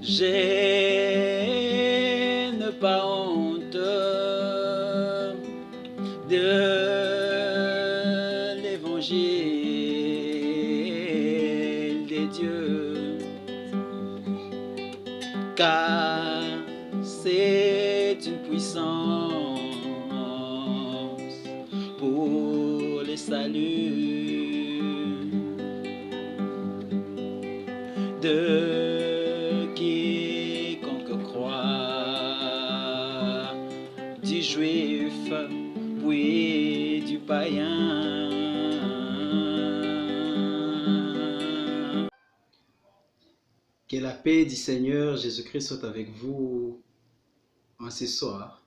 J'ai pas honte de l'évangile des dieux, car c'est une puissance pour le salut de quiconque croit, du juif puis du païen. Que la paix du Seigneur Jésus-Christ soit avec vous en ce soir.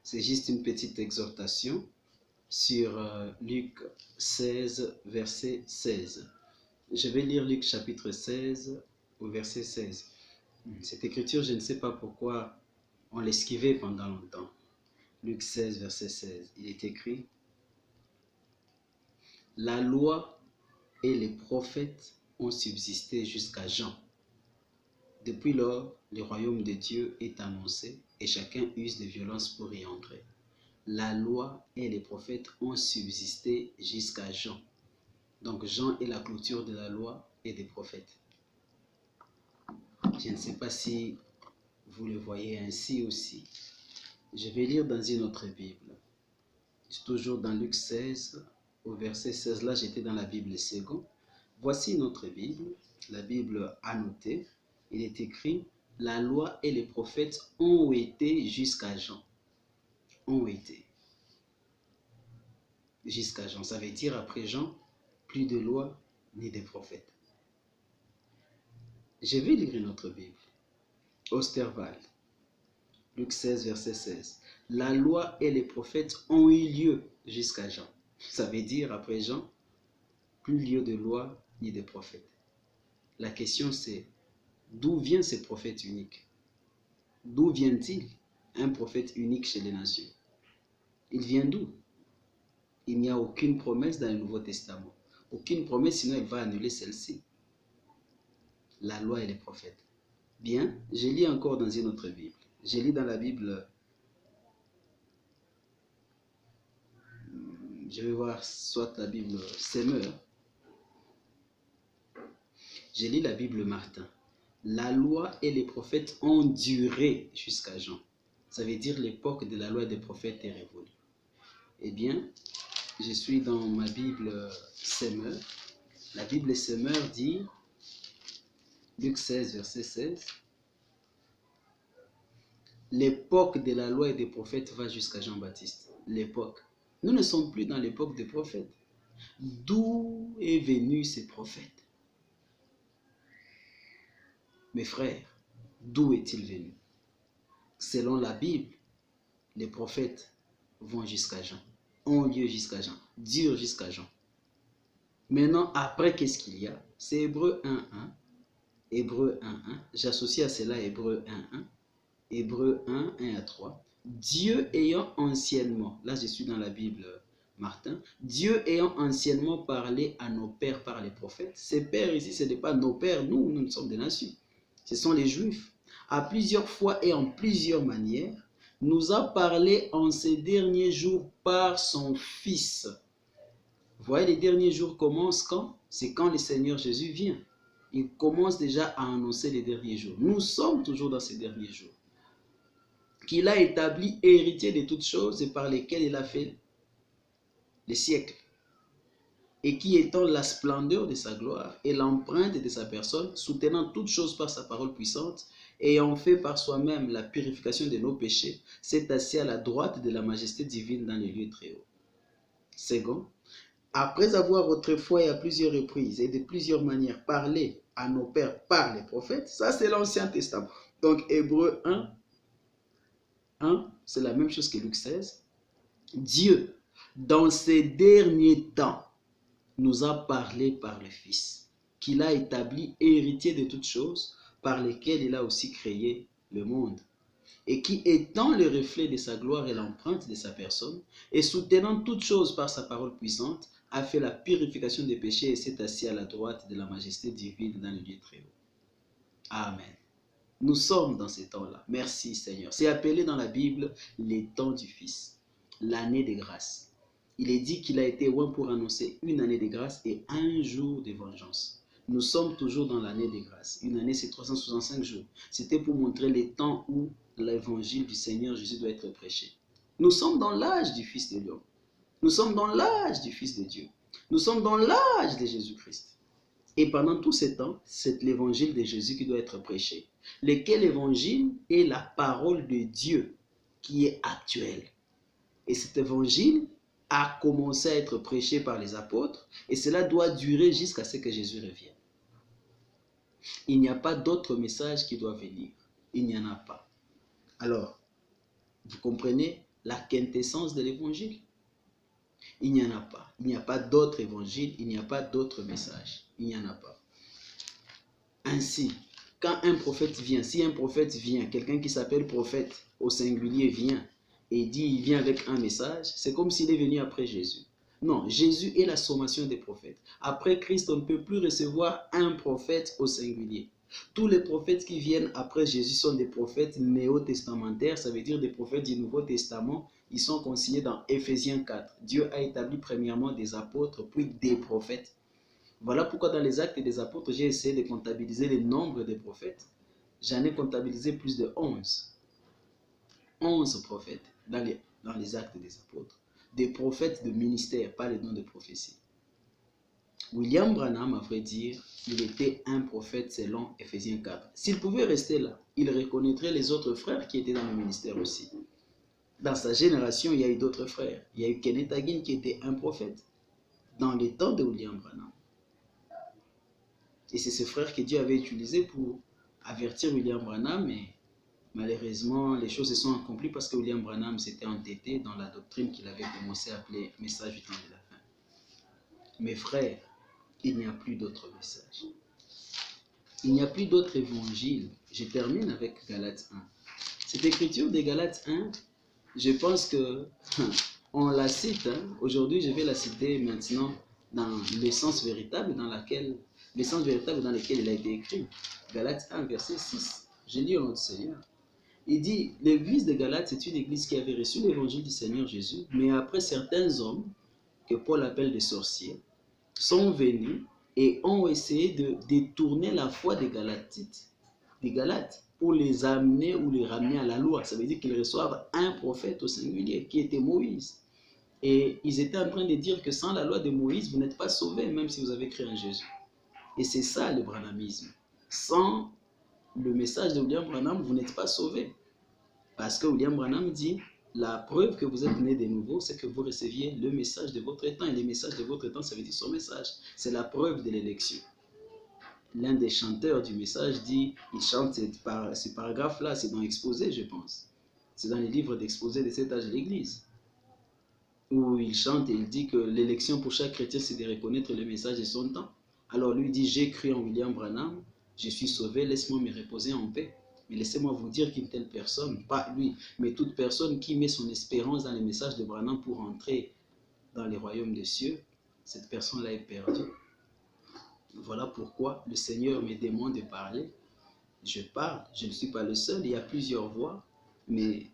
C'est juste une petite exhortation sur Luc 16, verset 16. Je vais lire Luc chapitre 16 au verset 16. Cette écriture, je ne sais pas pourquoi on l'esquivait pendant longtemps. Luc 16, verset 16. Il est écrit: la loi et les prophètes ont subsisté jusqu'à Jean. Depuis lors, le royaume de Dieu est annoncé et chacun use de violence pour y entrer. La loi et les prophètes ont subsisté jusqu'à Jean. Donc Jean est la clôture de la loi et des prophètes. Je ne sais pas si vous le voyez ainsi aussi. Je vais lire dans une autre Bible. C'est toujours dans Luc 16, au verset 16. Là, j'étais dans la Bible seconde. Voici notre Bible, la Bible annotée. Il est écrit: la loi et les prophètes ont été jusqu'à Jean. Ont été. Jusqu'à Jean. Ça veut dire après Jean, plus de loi ni de prophètes. Je vais lire notre Bible. Osterval. Luc 16, verset 16. La loi et les prophètes ont eu lieu jusqu'à Jean. Ça veut dire après Jean, plus lieu de loi ni de prophètes. La question c'est: d'où vient ce prophète unique? D'où vient-il un prophète unique chez les nations? Il vient d'où? Il n'y a aucune promesse dans le Nouveau Testament. Aucune promesse, sinon elle va annuler celle-ci. La loi et les prophètes. Bien, je lis encore dans une autre Bible. Je lis dans la Bible, je vais voir soit la Bible Semeur. Je lis la Bible Martin. La loi et les prophètes ont duré jusqu'à Jean. Ça veut dire l'époque de la loi et des prophètes est révolue. Eh bien, je suis dans ma Bible Semeur. La Bible Semeur dit, Luc 16, verset 16, l'époque de la loi et des prophètes va jusqu'à Jean-Baptiste. L'époque. Nous ne sommes plus dans l'époque des prophètes. D'où est venu ces prophètes? Mes frères, d'où est-il venu? Selon la Bible, les prophètes vont jusqu'à Jean, ont lieu jusqu'à Jean, durent jusqu'à Jean. Maintenant, après, qu'est-ce qu'il y a? C'est Hébreux 1.1. Hébreux 1.1. J'associe à cela Hébreux 1.1. Hébreux 1, 1 à 3. Dieu ayant anciennement, là je suis dans la Bible Martin, Dieu ayant anciennement parlé à nos pères par les prophètes. Ces pères ici, ce n'est pas nos pères, nous sommes des nations. Ce sont les Juifs. À plusieurs fois et en plusieurs manières, nous a parlé en ces derniers jours par son Fils. Vous voyez, les derniers jours commencent quand? C'est quand le Seigneur Jésus vient. Il commence déjà à annoncer les derniers jours. Nous sommes toujours dans ces derniers jours. Qu'il a établi héritier de toutes choses et par lesquelles il a fait les siècles. Et qui étant la splendeur de sa gloire et l'empreinte de sa personne, soutenant toutes choses par sa parole puissante, ayant fait par soi-même la purification de nos péchés, s'est assis à la droite de la majesté divine dans les lieux très hauts. Second, après avoir autrefois et à plusieurs reprises et de plusieurs manières parlé à nos pères par les prophètes, ça c'est l'Ancien Testament. Donc Hébreux 1, c'est la même chose que Luc 16. Dieu, dans ces derniers temps, nous a parlé par le Fils, qu'il a établi héritier de toutes choses, par lesquelles il a aussi créé le monde, et qui, étant le reflet de sa gloire et l'empreinte de sa personne, et soutenant toutes choses par sa parole puissante, a fait la purification des péchés et s'est assis à la droite de la majesté divine dans le lieu très haut. Amen. Nous sommes dans ces temps-là. Merci Seigneur. C'est appelé dans la Bible les temps du Fils, l'année des grâces. Il est dit qu'il a été oint pour annoncer une année de grâce et un jour de vengeance. Nous sommes toujours dans l'année des grâces. Une année, c'est 365 jours. C'était pour montrer les temps où l'évangile du Seigneur Jésus doit être prêché. Nous sommes dans l'âge du Fils de l'homme. Nous sommes dans l'âge du Fils de Dieu. Nous sommes dans l'âge de Jésus-Christ. Et pendant tout ce temps, c'est l'évangile de Jésus qui doit être prêché. Lequel évangile est la parole de Dieu qui est actuelle. Et cet évangile a commencé à être prêché par les apôtres et cela doit durer jusqu'à ce que Jésus revienne. Il n'y a pas d'autre message qui doit venir. Il n'y en a pas. Alors, vous comprenez la quintessence de l'évangile? Il n'y en a pas. Il n'y a pas d'autre évangile, il n'y a pas d'autre message. Il n'y en a pas. Ainsi, quand un prophète vient, si un prophète vient, quelqu'un qui s'appelle prophète au singulier vient et dit il vient avec un message, c'est comme s'il est venu après Jésus. Non, Jésus est la sommation des prophètes. Après Christ, on ne peut plus recevoir un prophète au singulier. Tous les prophètes qui viennent après Jésus sont des prophètes néo-testamentaires, ça veut dire des prophètes du Nouveau Testament. Ils sont consignés dans Éphésiens 4. Dieu a établi premièrement des apôtres, puis des prophètes. Voilà pourquoi dans les actes des apôtres, j'ai essayé de comptabiliser le nombre des prophètes. J'en ai comptabilisé plus de 11. 11 prophètes dans les actes des apôtres. Des prophètes de ministère, pas les noms de prophétie. William Branham, à vrai dire, il était un prophète selon Éphésiens 4. S'il pouvait rester là, il reconnaîtrait les autres frères qui étaient dans le ministère aussi. Dans sa génération, il y a eu d'autres frères. Il y a eu Kenneth Hagin qui était un prophète dans les temps de William Branham. Et c'est ce frère que Dieu avait utilisé pour avertir William Branham, mais malheureusement, les choses se sont accomplies parce que William Branham s'était entêté dans la doctrine qu'il avait commencé à appeler message du temps de la fin. Mes frères, il n'y a plus d'autre message. Il n'y a plus d'autre évangile. Je termine avec Galates 1. Cette écriture de Galates 1, je pense que on la cite. Aujourd'hui, je vais la citer maintenant dans l'essence véritable dans lequel il a été écrit. Galates 1, verset 6. Je lis au nom du Seigneur. Il dit, l'église de Galates est une église qui avait reçu l'évangile du Seigneur Jésus, mais après certains hommes, que Paul appelle des sorciers, sont venus et ont essayé de détourner la foi des Galates, pour les amener ou les ramener à la loi. Ça veut dire qu'ils reçoivent un prophète au singulier, qui était Moïse. Et ils étaient en train de dire que sans la loi de Moïse, vous n'êtes pas sauvés, même si vous avez cru en Jésus. Et c'est ça le branhamisme. Sans le message de William Branham, vous n'êtes pas sauvés. Parce que William Branham dit, la preuve que vous êtes né de nouveau, c'est que vous receviez le message de votre temps. Et le message de votre temps, ça veut dire son message. C'est la preuve de l'élection. L'un des chanteurs du message dit, il chante ce paragraphe-là, c'est dans Exposé, je pense. C'est dans les livres d'Exposé de cet âge de l'Église. Où il chante et il dit que l'élection pour chaque chrétien, c'est de reconnaître le message de son temps. Alors lui dit, j'ai cru en William Branham, je suis sauvé, laisse-moi me reposer en paix. Mais laissez-moi vous dire qu'une telle personne, pas lui, mais toute personne qui met son espérance dans les messages de Branham pour entrer dans les royaumes des cieux, cette personne-là est perdue. Voilà pourquoi le Seigneur me demande de parler. Je parle, je ne suis pas le seul, il y a plusieurs voix, mais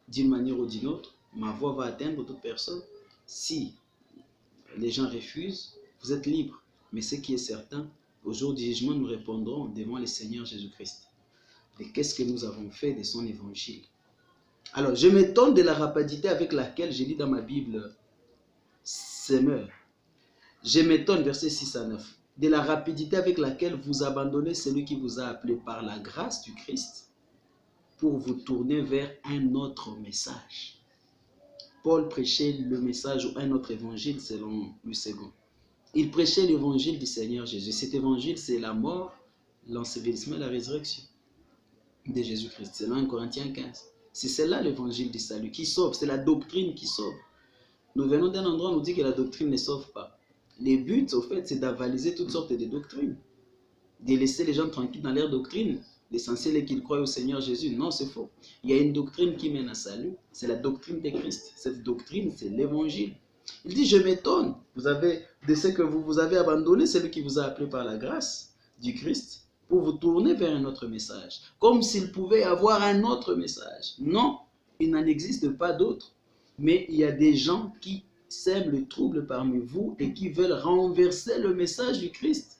d'une manière ou d'une autre, ma voix va atteindre toute personne. Si les gens refusent, vous êtes libres. Mais ce qui est certain, au jour du jugement, nous répondrons devant le Seigneur Jésus-Christ. Et qu'est-ce que nous avons fait de son évangile? Alors, je m'étonne de la rapidité avec laquelle je lis dans ma Bible Semeur. Je m'étonne, verset 6 à 9, de la rapidité avec laquelle vous abandonnez celui qui vous a appelé par la grâce du Christ pour vous tourner vers un autre message. Paul prêchait le message ou un autre évangile selon le second. Il prêchait l'évangile du Seigneur Jésus. Cet évangile, c'est la mort, l'ensevelissement et la résurrection de Jésus-Christ. C'est 1 Corinthiens 15. C'est cela l'évangile du salut qui sauve. C'est la doctrine qui sauve. Nous venons d'un endroit où on nous dit que la doctrine ne sauve pas. Le but, au fait, c'est d'avaliser toutes sortes de doctrines. De laisser les gens tranquilles dans leur doctrine. L'essentiel est qu'ils croient au Seigneur Jésus. Non, c'est faux. Il y a une doctrine qui mène à salut. C'est la doctrine de Christ. Cette doctrine, c'est l'évangile. Il dit, je m'étonne de ce que vous avez abandonné celui qui vous a appelé par la grâce du Christ pour vous tourner vers un autre message, comme s'il pouvait y avoir un autre message. Non, il n'en existe pas d'autre. Mais il y a des gens qui sèment le trouble parmi vous et qui veulent renverser le message du Christ.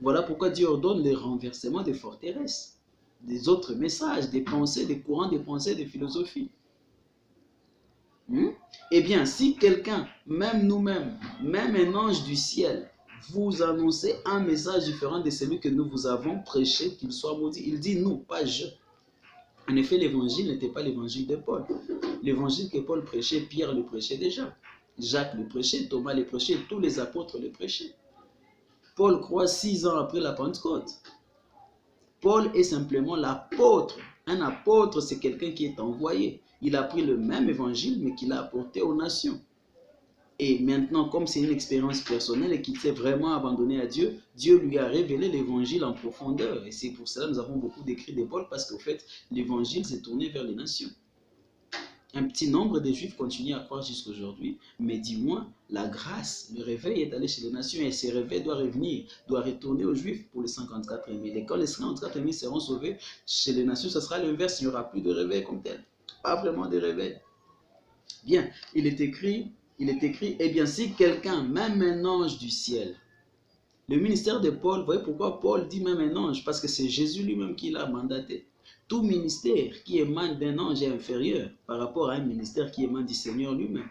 Voilà pourquoi Dieu ordonne le renversement des forteresses, des autres messages, des pensées, des courants, des pensées, des philosophies. Eh bien, si quelqu'un, même nous-mêmes, même un ange du ciel, vous annonçait un message différent de celui que nous vous avons prêché, qu'il soit maudit, il dit nous, pas je. En effet, l'évangile n'était pas l'évangile de Paul. L'évangile que Paul prêchait, Pierre le prêchait déjà. Jacques le prêchait, Thomas le prêchait, tous les apôtres le prêchaient. Paul croit 6 ans après la Pentecôte. Paul est simplement l'apôtre. Un apôtre, c'est quelqu'un qui est envoyé. Il a pris le même évangile, mais qu'il a apporté aux nations. Et maintenant, comme c'est une expérience personnelle et qu'il s'est vraiment abandonné à Dieu, Dieu lui a révélé l'évangile en profondeur. Et c'est pour cela que nous avons beaucoup d'écrits de Paul, parce qu'au fait, l'évangile s'est tourné vers les nations. Un petit nombre de Juifs continuent à croire jusqu'à aujourd'hui, mais dis-moi, la grâce, le réveil est allé chez les nations et ce réveil doit revenir, doit retourner aux Juifs pour les 54 000. Et quand les 54 000 seront sauvés, chez les nations, ce sera l'inverse, il n'y aura plus de réveil comme tel. Pas vraiment de réveil. Bien, il est écrit, eh bien, si quelqu'un, même un ange du ciel, le ministère de Paul, vous voyez pourquoi Paul dit même un ange, parce que c'est Jésus lui-même qui l'a mandaté. Tout ministère qui émane d'un ange est inférieur par rapport à un ministère qui émane du Seigneur lui-même.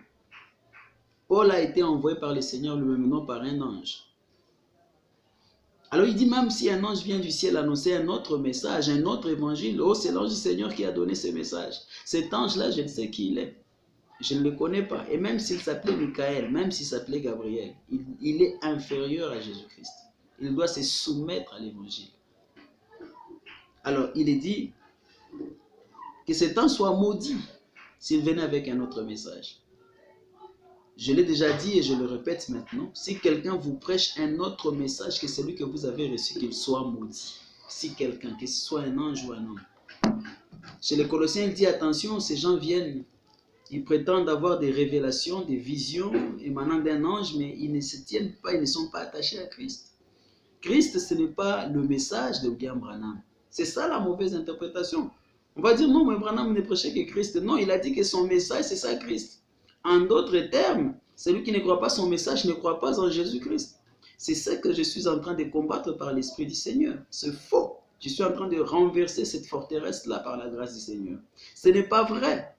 Paul a été envoyé par le Seigneur lui-même, non par un ange. Alors il dit même si un ange vient du ciel annoncer un autre message, un autre évangile, oh c'est l'ange du Seigneur qui a donné ce message. Cet ange-là, je ne sais qui il est. Je ne le connais pas. Et même s'il s'appelait Michael, même s'il s'appelait Gabriel, il est inférieur à Jésus-Christ. Il doit se soumettre à l'évangile. Alors il est dit que cet ange soit maudit s'il venait avec un autre message. Je l'ai déjà dit et je le répète maintenant. Si quelqu'un vous prêche un autre message que celui que vous avez reçu, qu'il soit maudit. Si quelqu'un, que ce soit un ange ou un homme. Chez les Colossiens, il dit attention, ces gens viennent, ils prétendent avoir des révélations, des visions émanant d'un ange, mais ils ne se tiennent pas, ils ne sont pas attachés à Christ. Christ, ce n'est pas le message de William Branham. C'est ça la mauvaise interprétation. On va dire non, mais Branham ne prêchait que Christ. Non, il a dit que son message, c'est ça Christ. En d'autres termes, celui qui ne croit pas son message ne croit pas en Jésus-Christ. C'est ce que je suis en train de combattre par l'Esprit du Seigneur. C'est faux. Je suis en train de renverser cette forteresse-là par la grâce du Seigneur. Ce n'est pas vrai.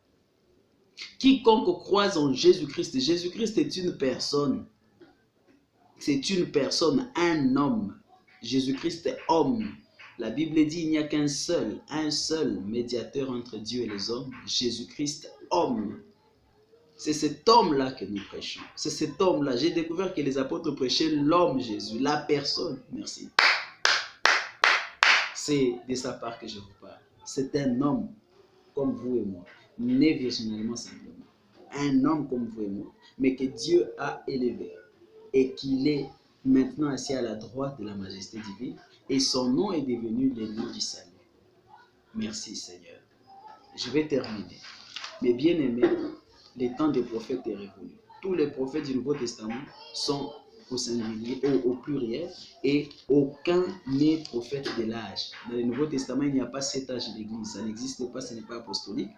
Quiconque croit en Jésus-Christ, Jésus-Christ est une personne. C'est une personne, un homme. Jésus-Christ est homme. La Bible dit qu'il n'y a qu'un seul, un seul médiateur entre Dieu et les hommes, Jésus-Christ, homme. C'est cet homme-là que nous prêchons. C'est cet homme-là. J'ai découvert que les apôtres prêchaient l'homme Jésus, la personne. Merci. C'est de sa part que je vous parle. C'est un homme comme vous et moi, né virginalement simplement. Un homme comme vous et moi, mais que Dieu a élevé et qu'il est maintenant assis à la droite de la majesté divine et son nom est devenu le nom du salut. Merci Seigneur. Je vais terminer. Mes bien-aimés, le temps des prophètes est révolu. Tous les prophètes du Nouveau Testament sont au singulier, au pluriel, et aucun n'est prophète de l'âge. Dans le Nouveau Testament, il n'y a pas 7 âges de l'Église. Ça n'existe pas, ce n'est pas apostolique.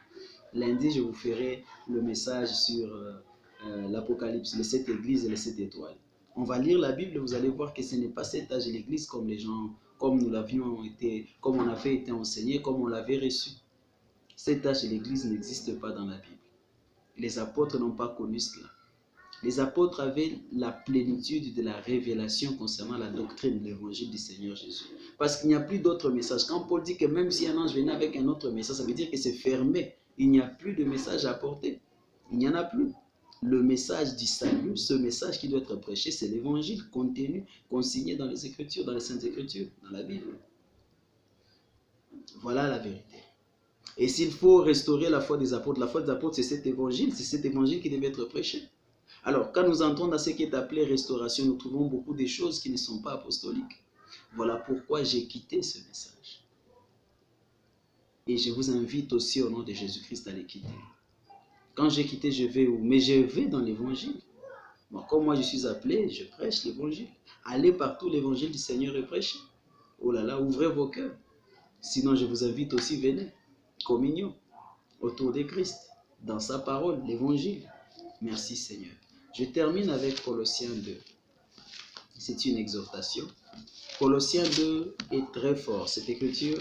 Lundi, je vous ferai le message sur l'Apocalypse, les 7 églises et les 7 étoiles. On va lire la Bible, vous allez voir que ce n'est pas 7 âges de l'Église comme les gens, comme nous l'avions été, comme on avait été enseigné, comme on l'avait reçu. 7 âges de l'Église n'existe pas dans la Bible. Les apôtres n'ont pas connu cela. Les apôtres avaient la plénitude de la révélation concernant la doctrine de l'évangile du Seigneur Jésus. Parce qu'il n'y a plus d'autres messages. Quand Paul dit que même si un ange venait avec un autre message, ça veut dire que c'est fermé. Il n'y a plus de message à apporter. Il n'y en a plus. Le message du salut, ce message qui doit être prêché, c'est l'évangile contenu, consigné dans les Écritures, dans les Saintes Écritures, dans la Bible. Voilà la vérité. Et s'il faut restaurer la foi des apôtres c'est cet évangile qui devait être prêché. Alors, quand nous entrons dans ce qui est appelé restauration, nous trouvons beaucoup de choses qui ne sont pas apostoliques. Voilà pourquoi j'ai quitté ce message. Et je vous invite aussi au nom de Jésus-Christ à les quitter. Quand j'ai quitté, je vais où? Mais je vais dans l'évangile. Bon, comme moi je suis appelé, je prêche l'évangile. Allez partout, l'évangile du Seigneur est prêché. Oh là là, ouvrez vos cœurs. Sinon, je vous invite aussi, venez. Communion autour de Christ, dans sa parole, l'évangile. Merci Seigneur. Je termine avec Colossiens 2. C'est une exhortation. Colossiens 2 est très fort. Cette écriture,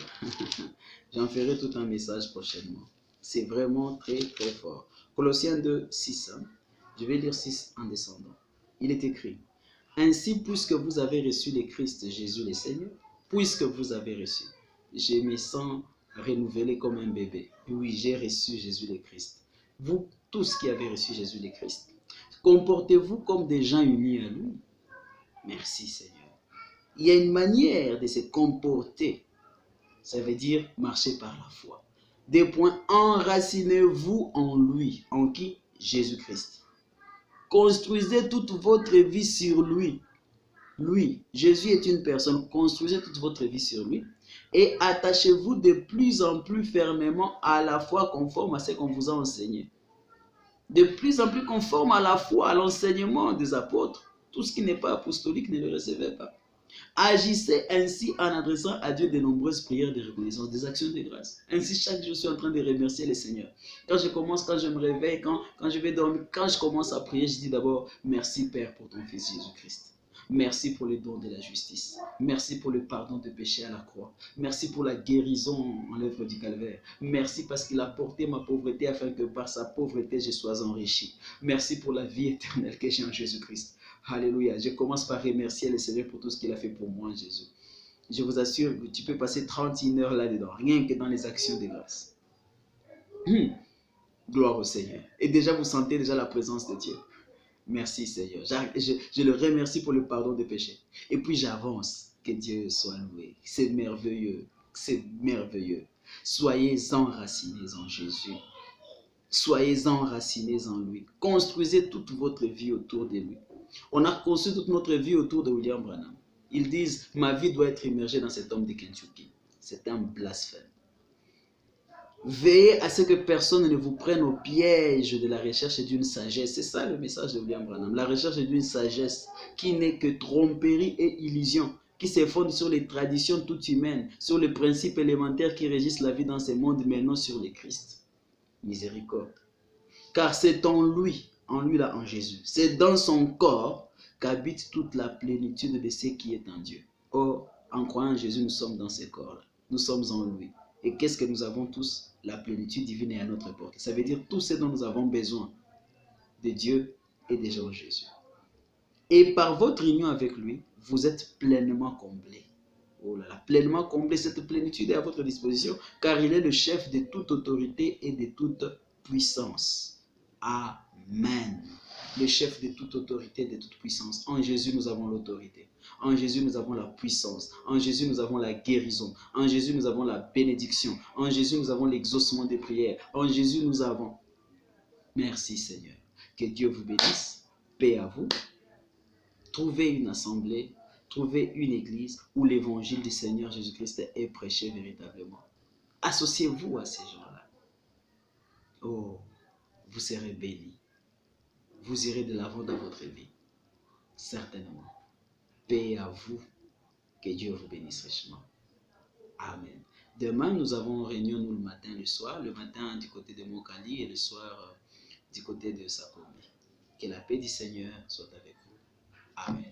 j'en ferai tout un message prochainement. C'est vraiment très très fort. Colossiens 2, 6. Je vais lire 6 en descendant. Il est écrit: ainsi, puisque vous avez reçu le Christ Jésus le Seigneur, puisque vous avez reçu, je me sens renouvelé comme un bébé. Oui, j'ai reçu Jésus le Christ. Vous tous qui avez reçu Jésus le Christ, comportez-vous comme des gens unis à lui. Merci Seigneur. Il y a une manière de se comporter. Ça veut dire marcher par la foi. Des points, enracinez-vous en lui. En qui? Jésus-Christ. Construisez toute votre vie sur lui. Lui, Jésus est une personne. Construisez toute votre vie sur lui. Et attachez-vous de plus en plus fermement à la foi conforme à ce qu'on vous a enseigné. De plus en plus conforme à la foi, à l'enseignement des apôtres. Tout ce qui n'est pas apostolique, ne le recevez pas. Agissez ainsi en adressant à Dieu de nombreuses prières de reconnaissance, des actions de grâce. Ainsi, chaque jour, je suis en train de remercier le Seigneur. Quand je me réveille, quand je vais dormir, quand je commence à prier, je dis d'abord, merci Père pour ton Fils Jésus-Christ. Merci pour le don de la justice. Merci pour le pardon de péché à la croix. Merci pour la guérison en l'œuvre du calvaire. Merci parce qu'il a porté ma pauvreté afin que par sa pauvreté, je sois enrichi. Merci pour la vie éternelle que j'ai en Jésus-Christ. Alléluia. Je commence par remercier le Seigneur pour tout ce qu'il a fait pour moi, Jésus. Je vous assure que tu peux passer 31 heures là-dedans, rien que dans les actions de grâce. Gloire au Seigneur. Et déjà, vous sentez déjà la présence de Dieu. Merci Seigneur. Je le remercie pour le pardon des péchés. Et puis j'avance. Que Dieu soit loué. C'est merveilleux. C'est merveilleux. Soyez enracinés en Jésus. Soyez enracinés en lui. Construisez toute votre vie autour de lui. On a construit toute notre vie autour de William Branham. Ils disent, ma vie doit être immergée dans cet homme de Kentucky. C'est un blasphème. Veillez à ce que personne ne vous prenne au piège de la recherche d'une sagesse. C'est ça le message de William Branham. La recherche d'une sagesse qui n'est que tromperie et illusion, qui se fonde sur les traditions toutes humaines, sur les principes élémentaires qui régissent la vie dans ce monde, mais non sur le Christ. Miséricorde. Car c'est en lui là, en Jésus, c'est dans son corps qu'habite toute la plénitude de ce qui est en Dieu. Or, en croyant en Jésus, nous sommes dans ce corps-là. Nous sommes en lui. Et qu'est-ce que nous avons tous? La plénitude divine est à notre porte. Ça veut dire tout ce dont nous avons besoin de Dieu est déjà en Jésus. Et par votre union avec lui, vous êtes pleinement comblés. Oh là là, pleinement comblés, cette plénitude est à votre disposition, car il est le chef de toute autorité et de toute puissance. Amen. Le chef de toute autorité et de toute puissance. En Jésus, nous avons l'autorité. En Jésus, nous avons la puissance. En Jésus, nous avons la guérison. En Jésus, nous avons la bénédiction. En Jésus, nous avons l'exaucement des prières. En Jésus, nous avons... Merci Seigneur. Que Dieu vous bénisse. Paix à vous. Trouvez une assemblée, trouvez une église où l'évangile du Seigneur Jésus-Christ est prêché véritablement. Associez-vous à ces gens-là. Oh, vous serez bénis. Vous irez de l'avant dans votre vie. Certainement. Paix à vous. Que Dieu vous bénisse richement. Amen. Demain, nous avons réunion, nous, le matin, le soir. Le matin du côté de Mokali et le soir du côté de Sakomi. Que la paix du Seigneur soit avec vous. Amen.